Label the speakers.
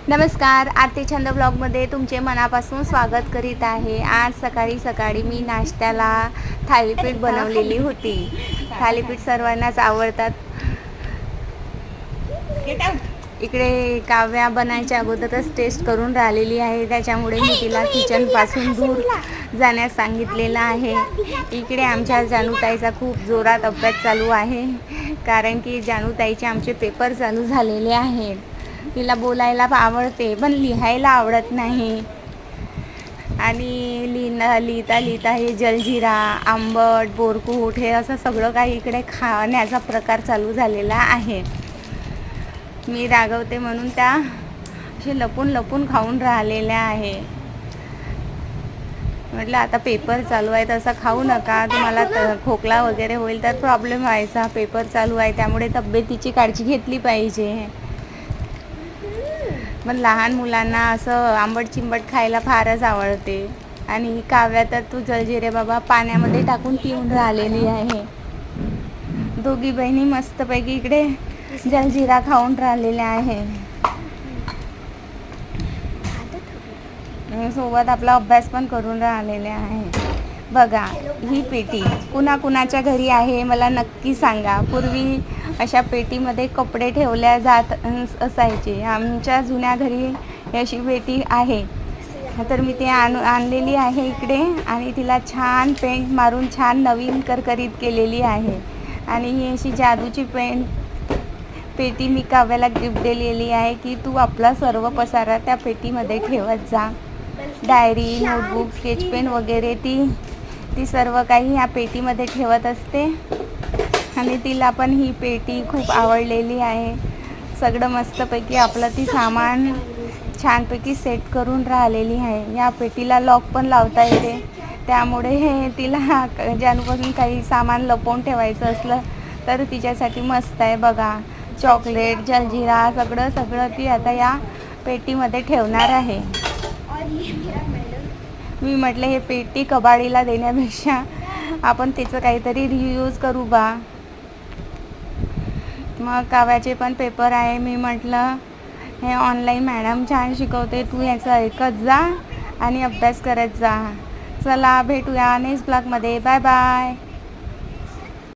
Speaker 1: नमस्कार, आरती छंद ब्लॉगमध्ये तुमचे मनापासून स्वागत करीत आहे। आज सकाळी सकाळी मी नाश्त्याला थालीपीठ बनवलेली होती। थालीपीठ सर्वांनाच आवडतात। इकडे काव्या बनायच्या अगोदरच टेस्ट करून राहिलेली आहे, त्याच्यामुळे मी तिला किचनपासून दूर जाण्यास सांगितलेलं आहे। इकडे आमच्या जानूताईचा खूप जोरात अभ्यास चालू आहे, कारण की जानूताईचे आमचे पेपर चालू झालेले आहेत। तिला बोलायला आवडते पण लिहायला आवडत नाही। आणि लिहिता लिहिता हे जलजिरा, आंबट, बोरकूट हे असं सगळं काही इकडे खाण्याचा प्रकार चालू झालेला आहे। मी रागवते म्हणून त्या असे लपून लपून खाऊन राहिलेल्या आहे। म्हटलं आता पेपर चालू आहे तसं खाऊ नका, तुम्हाला खोकला वगैरे होईल तर प्रॉब्लेम व्हायचा। पेपर चालू आहे त्यामुळे तब्येतीची काळजी घेतली पाहिजे। पण लहान मुलांना असं आंबट चिंबट खायला फारच आवडते। आणि काव्या तर तू जलजिरे बाबा पाण्यामध्ये टाकून पिऊन राहिलेली आहे। दोघी बहिणी मस्तपैकी इकडे जलजिरा खाऊन राहिलेल्या आहे। सोबत आपला अभ्यास पण करून राहिलेले आहे। बघा, ही पेटी कुणाकुणाच्या घरी आहे मला नक्की सांगा। पूर्वी अशा पेटीमध्ये कपडे ठेवल्या जात असायचे। आमच्या जुन्या घरी अशी पेटी आहे, तर मी ती आणलेली आहे इकडे आणि तिला छान पेंट मारून छान नवीन करकरीत केलेली आहे। आणि ही अशी जादूची पेटी मी काव्याला गिफ्ट दिलेली आहे की तू आपला सर्व पसारा त्या पेटीमध्ये ठेवत जा। डायरी, नोटबुक, स्केच पेन वगैरे ती सर्व काही ह्या पेटीमध्ये ठेवत असते। आणि तिला पण ही पेटी खूप आवडलेली आहे। सगळं मस्तपैकी आपलं ती सामान छानपैकी सेट करून राहिलेली आहे। या पेटीला लॉक पण लावता येते, त्यामुळे हे तिला ज्यापासून काही सामान लपवून ठेवायचं असलं तर तिच्यासाठी मस्त आहे। बघा, चॉकलेट, जलजिरा सगळं ती आता या पेटीमध्ये ठेवणार आहे। मी म्हटलं हे पेटी कबाडीला देण्यापेक्षा आपण त्याचं काहीतरी रियूज करू बा। मग काव्याचे पण पेपर आहे। मी म्हटलं हे ऑनलाईन मॅडम छान शिकवते, तू याचं ऐकत जा आणि अभ्यास करत जा। चला भेटूया नेक्स्ट ब्लॉगमध्ये। Bye bye.